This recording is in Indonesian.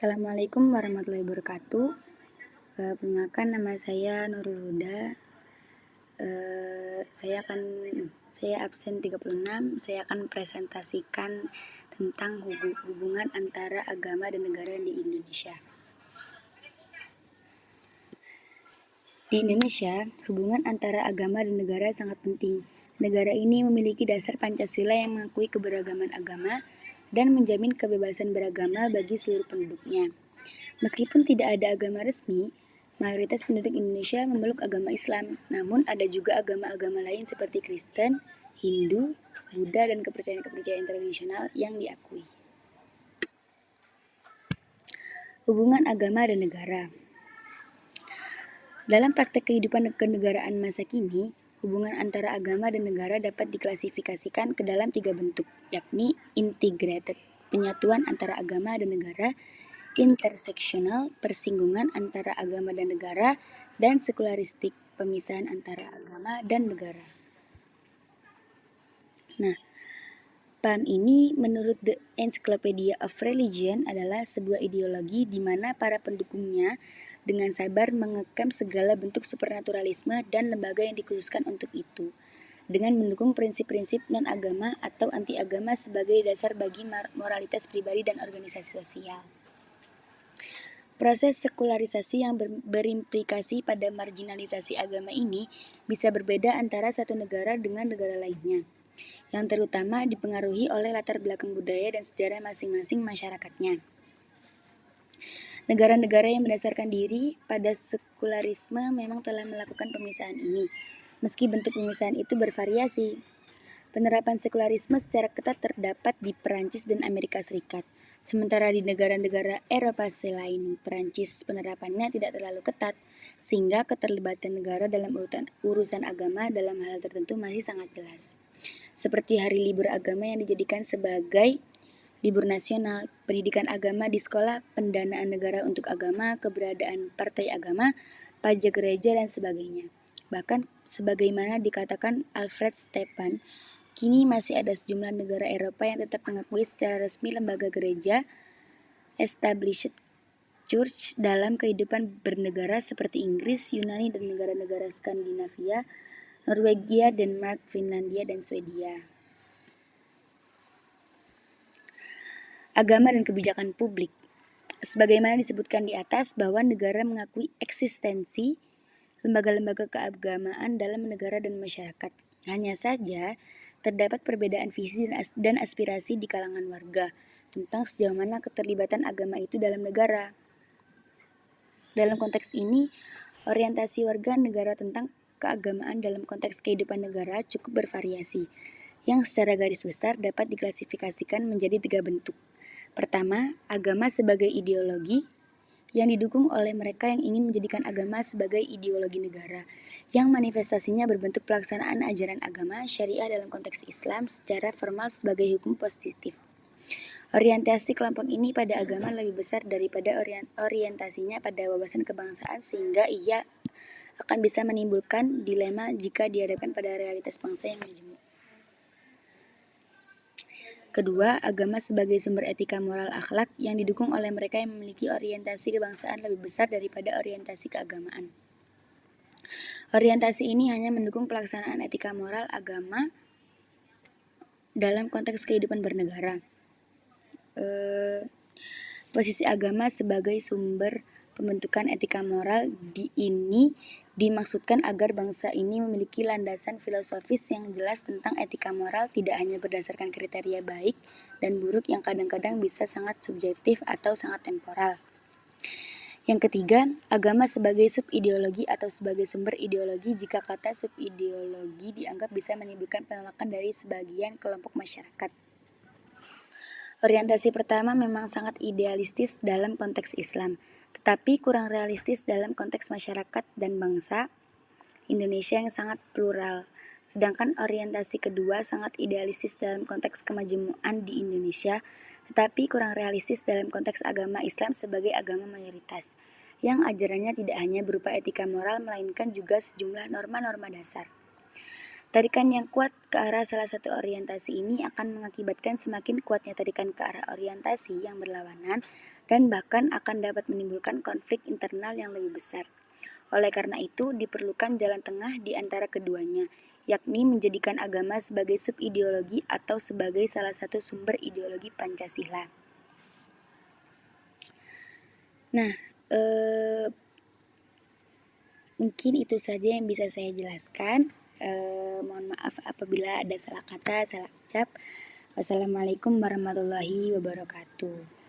Assalamualaikum warahmatullahi wabarakatuh. Perkenalkan, nama saya Nurul Huda. Saya absen 36. Saya akan presentasikan tentang hubungan antara agama dan negara di Indonesia. Di Indonesia, hubungan antara agama dan negara sangat penting. Negara ini memiliki dasar Pancasila yang mengakui keberagaman agama dan menjamin kebebasan beragama bagi seluruh penduduknya. Meskipun tidak ada agama resmi, mayoritas penduduk Indonesia memeluk agama Islam. Namun ada juga agama-agama lain seperti Kristen, Hindu, Buddha, dan kepercayaan-kepercayaan tradisional yang diakui. Hubungan agama dan negara. Dalam praktek kehidupan kenegaraan masa kini, hubungan antara agama dan negara dapat diklasifikasikan ke dalam 3 bentuk, yakni integrated, penyatuan antara agama dan negara, interseksional, persinggungan antara agama dan negara, dan sekularistik, pemisahan antara agama dan negara. Nah, paham ini menurut The Encyclopedia of Religion adalah sebuah ideologi di mana para pendukungnya dengan sabar mengekang segala bentuk supernaturalisme dan lembaga yang dikhususkan untuk itu, dengan mendukung prinsip-prinsip non-agama atau anti-agama sebagai dasar bagi moralitas pribadi dan organisasi sosial. Proses sekularisasi yang berimplikasi pada marginalisasi agama ini bisa berbeda antara satu negara dengan negara lainnya, yang terutama dipengaruhi oleh latar belakang budaya dan sejarah masing-masing masyarakatnya. Negara-negara yang mendasarkan diri pada sekularisme memang telah melakukan pemisahan ini, meski bentuk pemisahan itu bervariasi. Penerapan sekularisme secara ketat terdapat di Perancis dan Amerika Serikat, sementara di negara-negara Eropa selain Perancis penerapannya tidak terlalu ketat, sehingga keterlibatan negara dalam urusan agama dalam hal tertentu masih sangat jelas. Seperti hari libur agama yang dijadikan sebagai libur nasional, pendidikan agama di sekolah, pendanaan negara untuk agama, keberadaan partai agama, pajak gereja, dan sebagainya. Bahkan, sebagaimana dikatakan Alfred Stephan, kini masih ada sejumlah negara Eropa yang tetap mengakui secara resmi lembaga gereja, established church, dalam kehidupan bernegara seperti Inggris, Yunani, dan negara-negara Skandinavia, Norwegia, Denmark, Finlandia, dan Swedia. Agama dan kebijakan publik. Sebagaimana disebutkan di atas bahwa negara mengakui eksistensi lembaga-lembaga keagamaan dalam negara dan masyarakat. Hanya saja terdapat perbedaan visi dan aspirasi di kalangan warga tentang sejauh mana keterlibatan agama itu dalam negara. Dalam konteks ini, orientasi warga negara tentang keagamaan dalam konteks kehidupan negara cukup bervariasi, yang secara garis besar dapat diklasifikasikan menjadi 3 bentuk. Pertama, agama sebagai ideologi yang didukung oleh mereka yang ingin menjadikan agama sebagai ideologi negara, yang manifestasinya berbentuk pelaksanaan ajaran agama syariah dalam konteks Islam secara formal sebagai hukum positif. Orientasi kelompok ini pada agama lebih besar daripada orientasinya pada wawasan kebangsaan, sehingga ia akan bisa menimbulkan dilema jika dihadapkan pada realitas bangsa yang majemuk. Kedua, agama sebagai sumber etika moral akhlak yang didukung oleh mereka yang memiliki orientasi kebangsaan lebih besar daripada orientasi keagamaan. Orientasi ini hanya mendukung pelaksanaan etika moral agama dalam konteks kehidupan bernegara. Posisi agama sebagai sumber pembentukan etika moral ini dimaksudkan agar bangsa ini memiliki landasan filosofis yang jelas tentang etika moral, tidak hanya berdasarkan kriteria baik dan buruk yang kadang-kadang bisa sangat subjektif atau sangat temporal. Yang ketiga, agama sebagai subideologi atau sebagai sumber ideologi jika kata subideologi dianggap bisa menimbulkan penolakan dari sebagian kelompok masyarakat. Orientasi pertama memang sangat idealistis dalam konteks Islam, tetapi kurang realistis dalam konteks masyarakat dan bangsa Indonesia yang sangat plural. Sedangkan orientasi kedua sangat idealistis dalam konteks kemajemukan di Indonesia, tetapi kurang realistis dalam konteks agama Islam sebagai agama mayoritas, yang ajarannya tidak hanya berupa etika moral, melainkan juga sejumlah norma-norma dasar. Tarikan yang kuat ke arah salah satu orientasi ini akan mengakibatkan semakin kuatnya tarikan ke arah orientasi yang berlawanan dan bahkan akan dapat menimbulkan konflik internal yang lebih besar. Oleh karena itu, diperlukan jalan tengah di antara keduanya, yakni menjadikan agama sebagai subideologi atau sebagai salah satu sumber ideologi Pancasila. Nah, mungkin itu saja yang bisa saya jelaskan. Mohon maaf apabila ada salah kata, salah ucap. Wassalamualaikum warahmatullahi wabarakatuh.